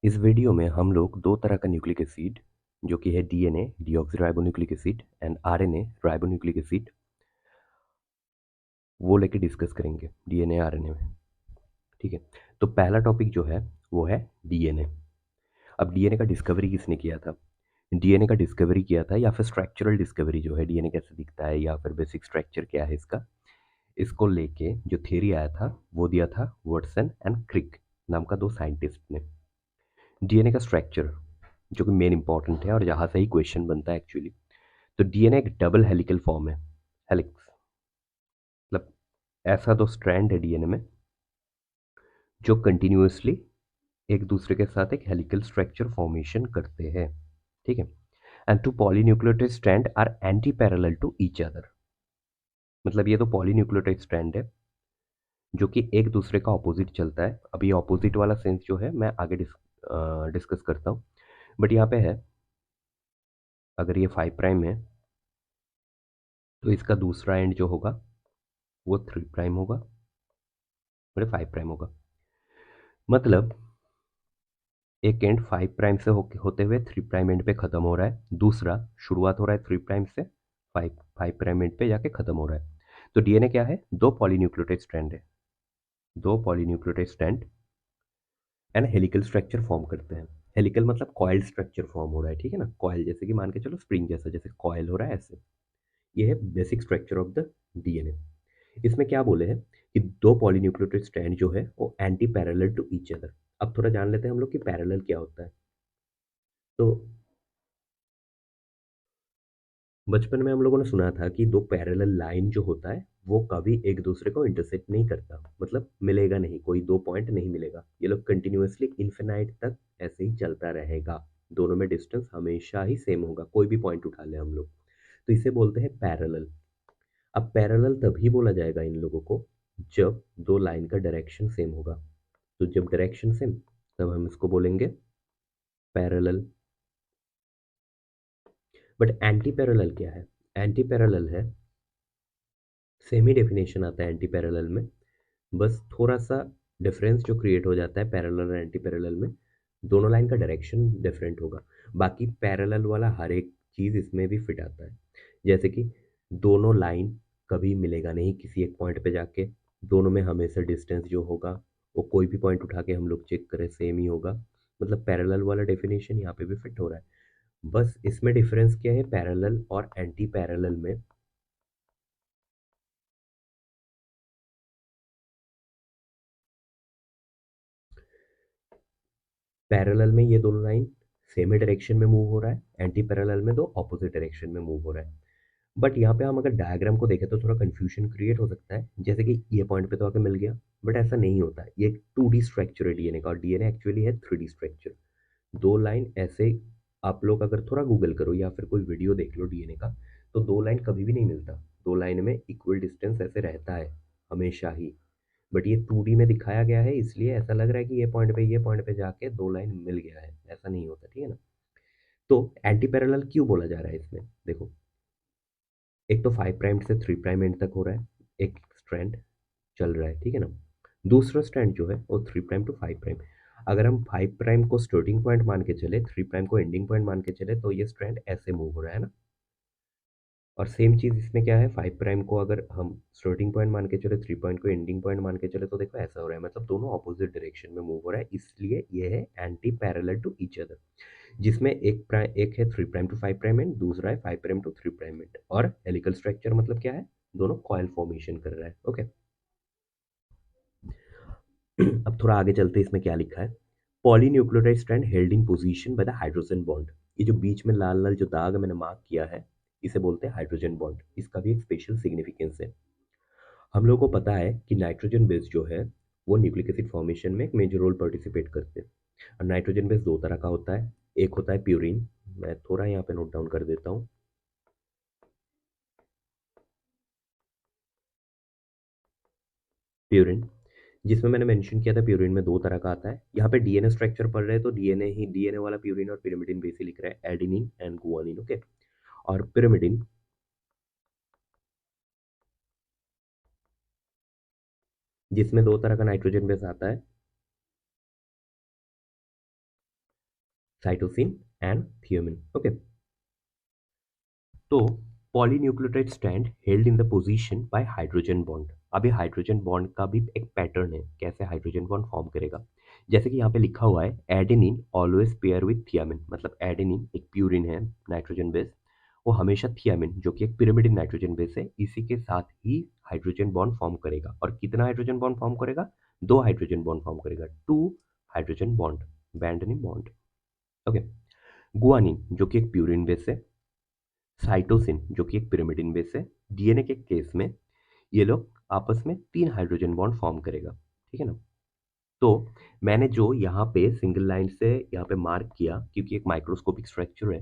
इस वीडियो में हम लोग दो तरह का न्यूक्लिक एसिड जो कि है DNA deoxyribonucleic acid and RNA ribonucleic acid वो लेके डिस्कस करेंगे डीएनए आरएनए में। ठीक है। तो पहला टॉपिक जो है वो है डीएनए। अब डीएनए का डिस्कवरी किसने किया था? डीएनए का डिस्कवरी किया था या फिर स्ट्रक्चरल डिस्कवरी जो है डीएनए कैसे दिखता है या फिर बेसिक स्ट्रक्चर क्या है इसका, इसको लेके जो थ्योरी आया था वो दिया था वाटसन एंड क्रिक नाम का दो साइंटिस्ट ने। डीएनए का स्ट्रक्चर जो कि मेन इंपॉर्टेंट है और यहाँ से ही क्वेश्चन बनता है एक्चुअली। तो डीएनए एक डबल हेलिकल फॉर्म है। हेलिक्स मतलब ऐसा दो स्ट्रैंड है डीएनए में जो कंटिन्यूअसली एक दूसरे के साथ एक हेलिकल स्ट्रक्चर फॉर्मेशन करते हैं। ठीक है। And two polynucleotide strand are anti parallel to each other. मतलब ये तो पॉलीन्यूक्लियोटाइड स्ट्रैंड है जो कि एक दूसरे का ऑपोजिट चलता है। अभी ऑपोजिट वाला सेंस जो है मैं आगे डिस्कस करता हूँ। बट यहाँ पे है, अगर ये 5' है तो इसका दूसरा एंड जो होगा वो 3' होगा, मतलब 5' होगा। मतलब एक एंड 5' से होते हुए 3' एंड पे खत्म हो रहा है, दूसरा शुरुआत हो रहा है 3' से 5' एंड पे जाके खत्म हो रहा है। तो डीएनए क्या है? दो पॉलीन्यूक्लियोटाइड स्ट्रैंड है, दो polynucleotide strand and helical structure form करते हैं। हेलिकल मतलब कॉइल स्ट्रक्चर फॉर्म हो रहा है, ठीक है ना। कॉइल जैसे कि मान के चलो स्प्रिंग जैसा, जैसे कॉइल हो रहा है ऐसे। ये है basic structure of the DNA. इसमें क्या बोले हैं कि दो पॉलीन्यूक्लियोटाइड स्ट्रैंड जो है वो anti parallel to each other. अब थोड़ा जान लेते हैं हम लोग कि पैरेलल क्या होता है। तो बचपन में हम लोगों ने सुना था कि दो पैरेलल लाइन जो होता है वो कभी एक दूसरे को इंटरसेक्ट नहीं करता, मतलब मिलेगा नहीं, कोई दो पॉइंट नहीं मिलेगा। ये लोग कंटिन्यूअसली इन्फिनाइट तक ऐसे ही चलता रहेगा। दोनों में डिस्टेंस हमेशा ही सेम होगा, कोई भी पॉइंट उठा ले हम लोग तो इसे बोलते हैं पैरेलल। अब पैरेलल तभी बोला जाएगा इन लोगों को जब दो लाइन का डायरेक्शन सेम होगा। तो जब डायरेक्शन सेम तब हम इसको बोलेंगे पैरेलल। बट एंटी पैरेलल क्या है? एंटी पैरेलल है, सेम ही डेफिनेशन आता है एंटी पैरेलल में, बस थोड़ा सा डिफरेंस जो क्रिएट हो जाता है पैरेलल और एंटी पैरेलल में, दोनों लाइन का डायरेक्शन डिफरेंट होगा। बाकी पैरेलल वाला हर एक चीज़ इसमें भी फिट आता है। जैसे कि दोनों लाइन कभी मिलेगा नहीं किसी एक पॉइंट पे जाके, दोनों में हमेशा डिस्टेंस जो होगा वो कोई भी पॉइंट उठा के हम लोग चेक करें सेम ही होगा। मतलब पैरेलल वाला डेफिनेशन यहाँ पे भी फिट हो रहा है। बस इसमें डिफरेंस क्या है पैरेलल और एंटी पैरेलल में? पैरेलल में ये दोनों लाइन सेम ही डायरेक्शन में मूव हो रहा है, एंटी पैरेलल में दो ऑपोजिट डायरेक्शन में मूव हो रहा है। बट यहाँ पे हम अगर डायग्राम को देखें तो थोड़ा कंफ्यूजन क्रिएट हो सकता है, जैसे कि ये पॉइंट पे तो आके मिल गया, बट ऐसा नहीं होता है। ये 2D स्ट्रक्चर है डीएनए का और डीएनए एक्चुअली है 3D स्ट्रक्चर। दो लाइन ऐसे, आप लोग अगर थोड़ा गूगल करो या फिर कोई वीडियो देख लो डीएनए का, तो दो लाइन कभी भी नहीं मिलता। दो लाइन में इक्वल डिस्टेंस ऐसे रहता है हमेशा ही। बट ये 2D में दिखाया गया है इसलिए ऐसा लग रहा है कि ये पॉइंट पे जाके दो लाइन मिल गया है, ऐसा नहीं होता, ठीक है ना। तो एंटी पैरेलल क्यों बोला जा रहा है इसमें? देखो, एक तो 5' से 3' एंड तक हो रहा है, एक स्ट्रैंड चल रहा है, ठीक है ना। दूसरा स्ट्रैंड जो है वो 3' to 5'। अगर हम 5' को स्टार्टिंग पॉइंट मान के चले, 3' को एंडिंग पॉइंट मान के चले, तो ये स्ट्रैंड ऐसे मूव हो रहा है ना। और सेम चीज़ इसमें क्या है, 5' को अगर हम स्टार्टिंग पॉइंट मान के चले, 3 को एंडिंग पॉइंट मान के चले, तो देखो ऐसा हो रहा है, मतलब दोनों ऑपोजिट डायरेक्शन में मूव हो रहा है, इसलिए ये है anti parallel to each other. जिसमें एक है 3' to 5' एंड दूसरा है 5' to 3' एंड। और हेलिकल स्ट्रक्चर मतलब क्या है? दोनों कॉइल फॉर्मेशन कर रहा है। ओके। अब थोड़ा आगे चलते हैं, इसमें क्या लिखा है। Polynucleotide strand held in position by the hydrogen bond. ये जो बीच में लाल लाल जो दाग मैंने मार्क किया है, इसे बोलते हैं हाइड्रोजन बॉन्ड। इसका भी एक स्पेशल सिग्निफिकेंस है। हम लोगों को पता है कि नाइट्रोजन बेस जो है वो न्यूक्लिक एसिड फॉर्मेशन में एक मेजर रोल पार्टिसिपेट करते हैं। और नाइट्रोजन बेस दो तरह का होता है। एक होता है प्यूरिन, मैं थोड़ा यहाँ पे नोट डाउन कर देता हूँ। प्यूरिन, जिसमें मैंने मेंशन किया था प्यूरिन में दो तरह का आता है। यहाँ पे डीएनए स्ट्रक्चर पढ़ रहे हैं तो डीएनए वाला प्यूरिन और पिरिमिडिन बेसिकली लिख रहा है, एडेनिन एंड गुआनिन। ओके। और पिरिमिडिन जिसमें दो तरह का नाइट्रोजन बेस आता है। Cytosine and thymine. ओके, तो polynucleotide strand held in the position by hydrogen bond. अभी हाइड्रोजन बॉन्ड का भी एक पैटर्न है, कैसे हाइड्रोजन बॉन्ड फॉर्म करेगा। जैसे कि यहाँ पे लिखा हुआ है adenine always pair with thiamine, मतलब एडेनिन एक प्यूरिन है नाइट्रोजन बेस, वो हमेशा थियामिन जो कि एक पिरिमिडिन नाइट्रोजन बेस है इसी के साथ ही हाइड्रोजन बॉन्ड फॉर्म करेगा। और कितना हाइड्रोजन बॉन्ड फॉर्म करेगा? दो हाइड्रोजन बॉन्ड फॉर्म करेगा, टू हाइड्रोजन बॉन्ड, बैंड नहीं बॉन्ड। ओके, गुआनिन जो कि एक प्यूरिन बेस है, साइटोसिन जो कि एक पिरिमिडिन बेस है, डीएनए के केस में ये लोग आपस में तीन हाइड्रोजन बॉन्ड फॉर्म करेगा, ठीक है ना। तो मैंने जो यहाँ पे सिंगल लाइन से यहाँ पे मार्क किया, क्योंकि एक माइक्रोस्कोपिक स्ट्रक्चर है,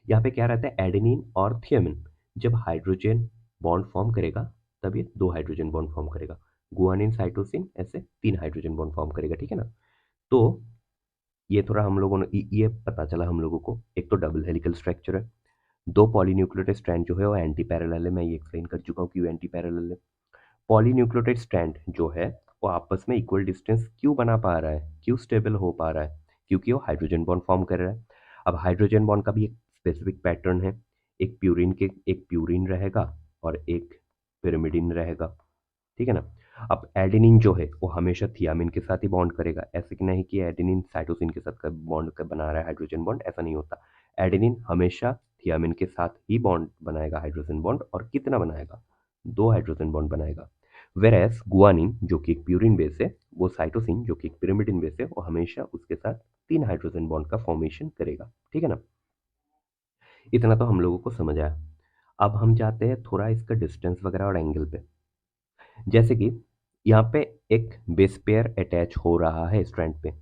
यहाँ पे क्या रहता है एडेनिन और थियामिन जब हाइड्रोजन बॉन्ड फॉर्म करेगा तब ये दो हाइड्रोजन बॉन्ड फॉर्म करेगा, गुआनिन साइटोसिन ऐसे तीन हाइड्रोजन बॉन्ड फॉर्म करेगा, ठीक है ना। तो ये थोड़ा हम लोगों ने ये पता चला हम लोगों को, एक तो डबल हेलिकल स्ट्रक्चर है, दो पॉलीन्यूक्लियोटाइड स्ट्रैंड जो है वो एंटी पैरेलल है, मैं ये एक्सप्लेन कर चुका हूँ क्यों एंटी पैरेलल है। पॉलीन्यूक्लियोटाइड स्ट्रैंड जो है वो आपस में इक्वल डिस्टेंस क्यों बना पा रहा है, क्यों स्टेबल हो पा रहा है? क्योंकि वो हाइड्रोजन बॉन्ड फॉर्म कर रहा है। अब हाइड्रोजन बॉन्ड का भी एक स्पेसिफिक पैटर्न है, एक प्यूरिन रहेगा और एक पिरिमिडिन रहेगा, ठीक है ना। अब एडेनिन जो है वो हमेशा थियामिन के साथ ही बॉन्ड करेगा, ऐसे कि नहीं कि एडेनिन साइटोसिन के साथ बॉन्ड बना रहा है हाइड्रोजन बॉन्ड, ऐसा नहीं होता। एडेनिन हमेशा थियामिन के साथ ही बॉन्ड बनाएगा हाइड्रोजन बॉन्ड, और कितना बनाएगा? दो हाइड्रोजन बॉन्ड बनाएगा। वेरएस गुआनिन जो कि एक प्यूरिन बेस है, वो साइटोसिन जो कि एक पिरिमिडिन बेस है, वो हमेशा उसके साथ तीन हाइड्रोजन बॉन्ड का फॉर्मेशन करेगा, ठीक है ना। इतना तो हम लोगों को समझ आया। अब हम जाते हैं थोड़ा इसका डिस्टेंस वगैरह और एंगल पे। जैसे कि यहाँ पे एक बेस पेयर अटैच हो रहा है स्ट्रैंड पे,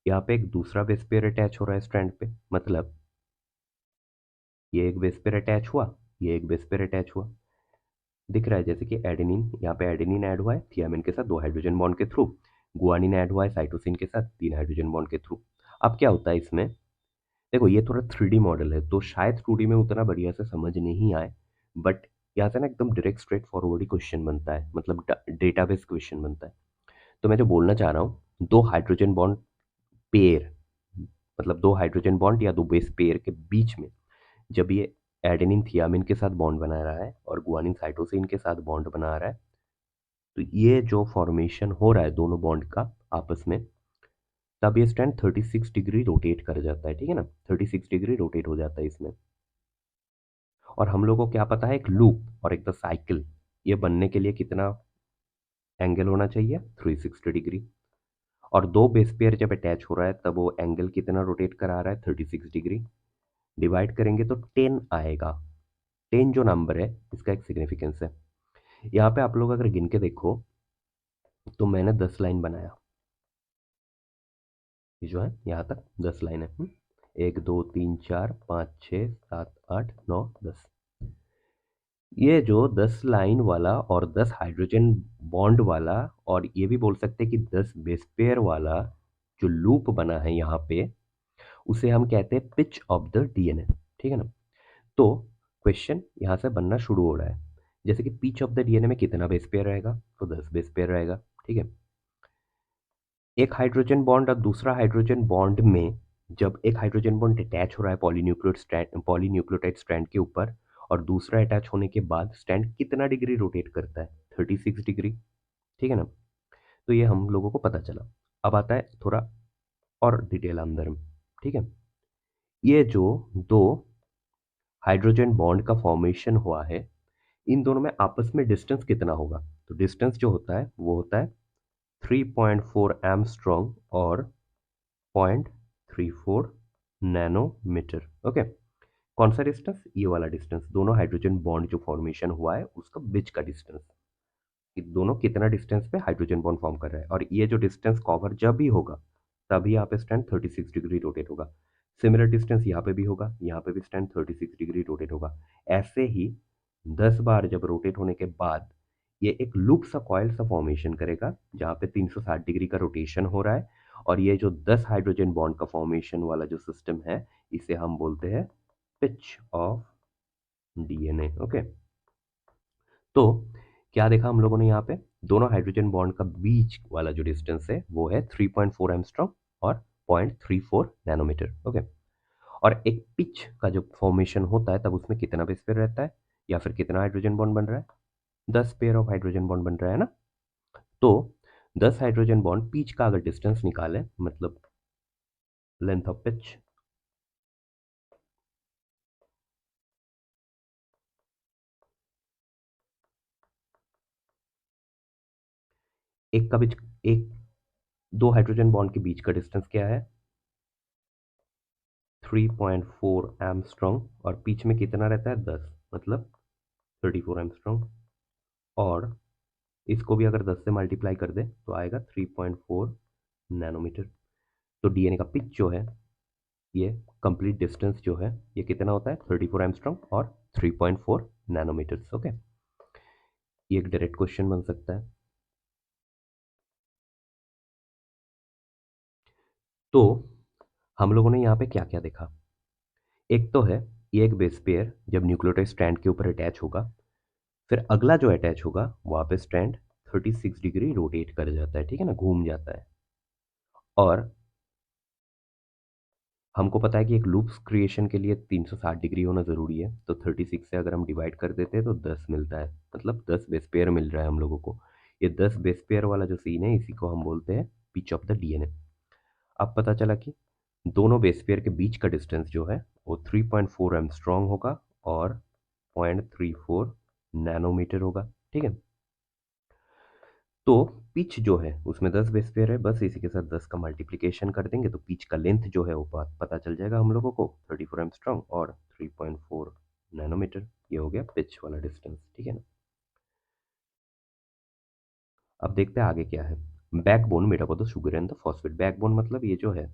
यहाँ पे एक दूसरा बेस पेयर अटैच हो रहा है स्ट्रैंड पे, मतलब ये एक बेस पेयर अटैच हुआ, ये एक बेस पेयर अटैच हुआ, दिख रहा है। जैसे कि एडेनिन, यहाँ पे एडेनिन ऐड हुआ है थियामिन के साथ दो हाइड्रोजन बॉन्ड के थ्रू, गुआनिन ऐड हुआ है साइटोसिन के साथ तीन हाइड्रोजन बॉन्ड के थ्रू। अब क्या होता है इसमें, देखो ये थोड़ा 3D मॉडल है तो शायद 2D में उतना बढ़िया से समझ नहीं आए, बट यहाँ से ना एकदम डायरेक्ट स्ट्रेट फॉरवर्ड ही क्वेश्चन बनता है, मतलब डेटाबेस क्वेश्चन बनता है। तो मैं जो बोलना चाह रहा हूँ, दो हाइड्रोजन बॉन्ड पेयर, मतलब दो हाइड्रोजन बॉन्ड या दो बेस पेयर के बीच में जब ये एडेनिन थियामिन के साथ बॉन्ड बना रहा है और गुआनिन साइटोसिन के साथ बॉन्ड बना रहा है, तो ये जो फॉर्मेशन हो रहा है दोनों बॉन्ड का आपस में, तब ये स्टैंड 36 डिग्री रोटेट कर जाता है, ठीक है ना। 36 डिग्री रोटेट हो जाता है इसमें। और हम लोगों को क्या पता है, एक लूप और एक द साइकिल ये बनने के लिए कितना एंगल होना चाहिए? 360 डिग्री। और दो बेस पेयर जब अटैच हो रहा है तब वो एंगल कितना रोटेट करा रहा है? 36 डिग्री। डिवाइड करेंगे तो 10 आएगा। 10 जो नंबर है इसका एक सिग्निफिकेंस है। यहाँ पे आप लोग अगर गिन के देखो तो मैंने 10 लाइन बनाया, ये जो है यहाँ तक 10 लाइन है। 1 2 3 4 5 6 7 8 9 10। ये जो 10 लाइन वाला और 10 हाइड्रोजन बॉन्ड वाला, और ये भी बोल सकते हैं कि 10 बेस पेयर वाला जो लूप बना है यहाँ पे, उसे हम कहते हैं पिच ऑफ द डीएनए, ठीक है ना। तो क्वेश्चन यहाँ से बनना शुरू हो रहा है, जैसे कि पिच ऑफ द डीएनए में कितना बेस पेयर रहेगा? तो 10 बेस पेयर रहेगा, ठीक है। एक हाइड्रोजन बॉन्ड और दूसरा हाइड्रोजन बॉन्ड में जब एक हाइड्रोजन बॉन्ड अटैच हो रहा है पॉलीन्यूक्लियोटाइड स्ट्रैंड के ऊपर, और दूसरा अटैच होने के बाद स्ट्रैंड कितना डिग्री रोटेट करता है? 36 डिग्री, ठीक है ना। तो ये हम लोगों को पता चला। अब आता है थोड़ा और डिटेल अंदर में, ठीक है। ये जो दो हाइड्रोजन बॉन्ड का फॉर्मेशन हुआ है, इन दोनों में आपस में डिस्टेंस कितना होगा? तो डिस्टेंस जो होता है वो होता है 3.4 एंगस्ट्रॉम और 0.34 नैनोमीटर। ओके, कौन सा डिस्टेंस? ये वाला डिस्टेंस, दोनों हाइड्रोजन बॉन्ड जो फॉर्मेशन हुआ है उसका बीच का डिस्टेंस, कि दोनों कितना डिस्टेंस पे हाइड्रोजन बॉन्ड फॉर्म कर रहा है। और ये जो डिस्टेंस कवर जब भी होगा तभी यहाँ पे स्टैंड 36 डिग्री रोटेट होगा। सिमिलर डिस्टेंस यहाँ पे भी होगा, यहाँ पे भी स्टैंड 36 डिग्री रोटेट होगा। ऐसे ही 10 बार जब रोटेट होने के बाद ये एक लूप सा कॉइल सा फॉर्मेशन करेगा जहाँ पे 360 डिग्री का रोटेशन हो रहा है। और ये जो 10 हाइड्रोजन बॉन्ड का फॉर्मेशन वाला जो सिस्टम है, इसे हम बोलते हैं पिच ऑफ डीएनए। ओके, तो क्या देखा हम लोगों ने यहाँ पे, दोनों हाइड्रोजन बॉन्ड का बीच वाला जो डिस्टेंस है वो है 3.4 एंगस्ट्रॉम और 0.34 नैनोमीटर। ओके, और एक पिच का जो फॉर्मेशन होता है तब उसमें कितना बेस पेयर रहता है या फिर कितना हाइड्रोजन बॉन्ड बन रहा है? 10 पेयर ऑफ हाइड्रोजन बॉन्ड बन रहा है ना। तो 10 हाइड्रोजन बॉन्ड पिच का अगर डिस्टेंस निकालें, मतलब लेंथ ऑफ पिच, एक का बीच एक दो हाइड्रोजन बॉन्ड के बीच का डिस्टेंस क्या है? 3.4 एंगस्ट्रॉम और बीच में कितना रहता है? 10, मतलब 34 एंगस्ट्रॉम। और इसको भी अगर 10 से मल्टीप्लाई कर दे तो आएगा 3.4 नैनोमीटर। तो डीएनए का पिच जो है, ये कंप्लीट डिस्टेंस जो है, ये कितना होता है? 34 एंगस्ट्रॉम और 3.4 नैनोमीटर्स। ओके, ये एक डायरेक्ट क्वेश्चन बन सकता है। तो हम लोगों ने यहाँ पे क्या क्या देखा? एक तो है ये एक बेस पेयर जब न्यूक्लियोटाइड स्ट्रैंड के ऊपर अटैच होगा, फिर अगला जो अटैच होगा वहाँ पे स्ट्रैंड 36 डिग्री रोटेट कर जाता है, ठीक है ना, घूम जाता है। और हमको पता है कि एक लूप्स क्रिएशन के लिए 360 डिग्री होना ज़रूरी है, तो 36 से अगर हम डिवाइड कर देते हैं तो 10 मिलता है, मतलब 10 बेस पेयर मिल रहा है हम लोगों को। ये 10 बेस पेयर वाला जो सीन है इसी को हम बोलते हैं पिच ऑफ द डीएनए। अब पता चला कि दोनों बेस पेयर के बीच का डिस्टेंस जो है वो 3.4 एंगस्ट्रॉम होगा और 0.34 नैनोमीटर होगा, ठीक है। तो पिच जो है उसमें 10 बेस पेयर है, बस इसी के साथ 10 का मल्टीप्लिकेशन कर देंगे तो पिच का लेंथ जो है वो पता चल जाएगा हम लोगों को, 34 एंगस्ट्रॉम और 3.4 नैनोमीटर। ये हो गया पिच वाला डिस्टेंस, ठीक है ना। अब देखते हैं आगे क्या है। Backbone made up of the sugar and the phosphate. Backbone मतलब ये जो है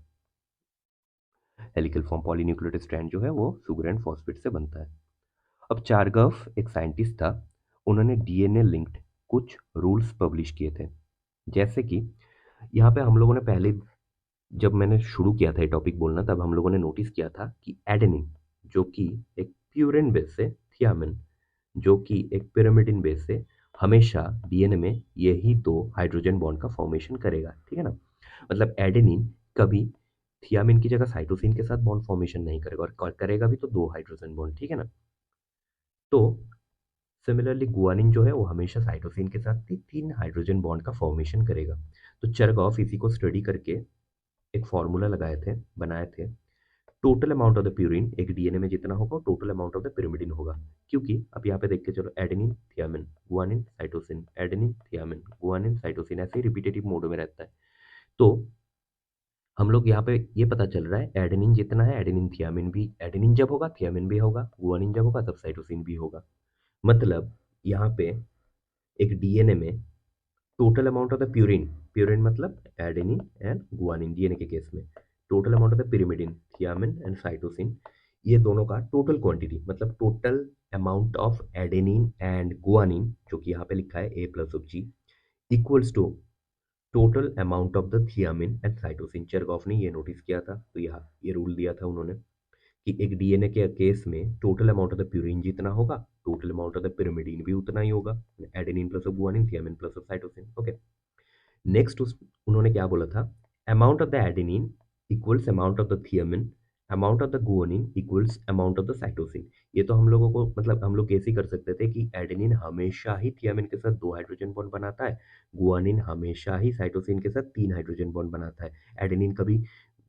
हेलिकल फॉर्म पॉलीन्यूक्लियोटाइड स्ट्रैंड जो है वो शुगर एंड फॉस्फेट से बनता है। अब चारगॉफ एक साइंटिस्ट था, उन्होंने डीएनए लिंक्ड कुछ रूल्स पब्लिश किए थे। जैसे कि यहाँ पे हम लोगों ने पहले, जब मैंने शुरू किया था ये टॉपिक बोलना, तब हम लोगों ने नोटिस किया था कि एडेनिन जो कि एक प्यूरिन बेस है, थियामिन जो कि एक पिरामिडिन बेस है, हमेशा डीएनए में यही दो हाइड्रोजन बॉन्ड का फॉर्मेशन करेगा, ठीक है ना। मतलब एडेनिन कभी थियामिन की जगह साइटोसिन के साथ बॉन्ड फॉर्मेशन नहीं करेगा, और करेगा भी तो दो हाइड्रोजन बॉन्ड, ठीक है ना। तो सिमिलरली गुआनिन जो है वो हमेशा साइटोसिन के साथ तीन हाइड्रोजन बॉन्ड का फॉर्मेशन करेगा। तो चरगॉफ इसी को स्टडी करके एक फॉर्मूला लगाए थे, बनाए थे। Total amount of the purine एक डीएनए में जितना होगा total amount of the pyrimidine होगा। क्योंकि अब यहाँ पे देख के चलो, adenine thiamine guanine cytosine, adenine thiamine guanine cytosine, ऐसे ही रिपीटेटिव मोड में रहता है। तो हम लोग यहाँ पे ये पता चल रहा है एडेनिन जितना है एडेनिन थियामिन भी, एडेनिन जब होगा थियामिन भी होगा, गुआनिन जब होगा तब साइटोसिन भी होगा। मतलब यहाँ पे एक डीएनए में total amount of the purine, purine मतलब एडेनिन एंड गुआनिन डीएनए के केस में, total amount of the pyrimidine thymine and cytosine, ये दोनों का टोटल क्वांटिटी, मतलब total amount of adenine and guanine जो कि यहाँ पे लिखा है A plus of G, equals to total amount of the thymine and cytosine. Chargaff ने ये नोटिस किया था, तो यहाँ ये रूल दिया था उन्होंने कि एक डीएनए के केस में total amount of the purine जितना होगा total amount of the pyrimidine भी उतना ही होगा, adenine plus of guanine thiamine plus of cytosine. Okay, next उन्होंने क्या बोला था, amount of the adenine equals amount of the thiamine, amount of the guanine equals amount of the cytosine. ये तो हम लोगों को, मतलब हम लोग कैसे कर सकते थे कि एडेनिन हमेशा ही थियामिन के साथ दो हाइड्रोजन बॉन्ड बनाता है, गुआनिन हमेशा ही साइटोसिन के साथ तीन हाइड्रोजन बॉन्ड बनाता है, एडेनिन कभी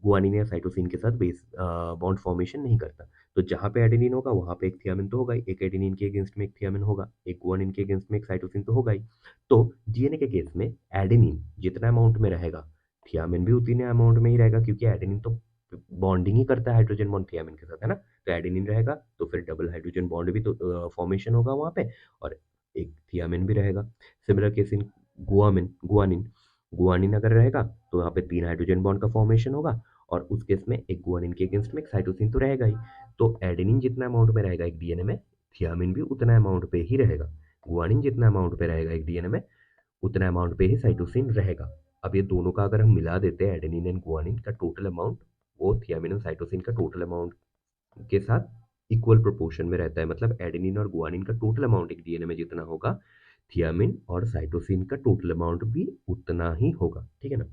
गुआनिन या साइटोसिन के साथ बेस बॉन्ड फॉर्मेशन नहीं करता। तो जहाँ पे एडेनिन होगा वहाँ पे एक थियामिन तो होगा ही, एक एडेनिन के अगेंस्ट में एक थियामिन होगा, एक गुआनिन के अगेंस्ट में एक साइटोसिन तो होगा ही। तो डीएनए के केस में एडेनिन जितना अमाउंट में रहेगा थियामिन भी उतने अमाउंट में ही रहेगा, क्योंकि एडेनिन तो बॉन्डिंग ही करता है हाइड्रोजन बॉन्ड थियामिन के साथ, है ना। तो एडेनिन रहेगा तो फिर डबल हाइड्रोजन बॉन्ड भी तो फॉर्मेशन होगा वहाँ पे, और एक थियामिन भी रहेगा। Similar case in guanine guanine, guanine अगर रहेगा तो यहाँ पे तीन हाइड्रोजन बॉन्ड का फॉर्मेशन होगा, और उस केस में एक गुआनिन के अगेंस्ट में एक साइटोसिन तो रहेगा ही। तो एडेनिन जितना अमाउंट में रहेगा एक डीएनए में, थियामिन भी उतना अमाउंट पे ही रहेगा। गुआनिन जितना अमाउंट पे रहेगा एक डीएनए में उतना अमाउंट पे ही साइटोसिन रहेगा। अब ये दोनों का अगर हम मिला देते हैं एडेनिन एंड गुआनिन का टोटल अमाउंट, वो थियामिन और साइटोसिन का टोटल अमाउंट के साथ इक्वल प्रोपोर्शन में रहता है। मतलब एडेनिन और गुआनिन का टोटल अमाउंट एक डीएनए में जितना होगा, थियामिन और साइटोसिन का टोटल अमाउंट भी उतना ही होगा, ठीक है ना।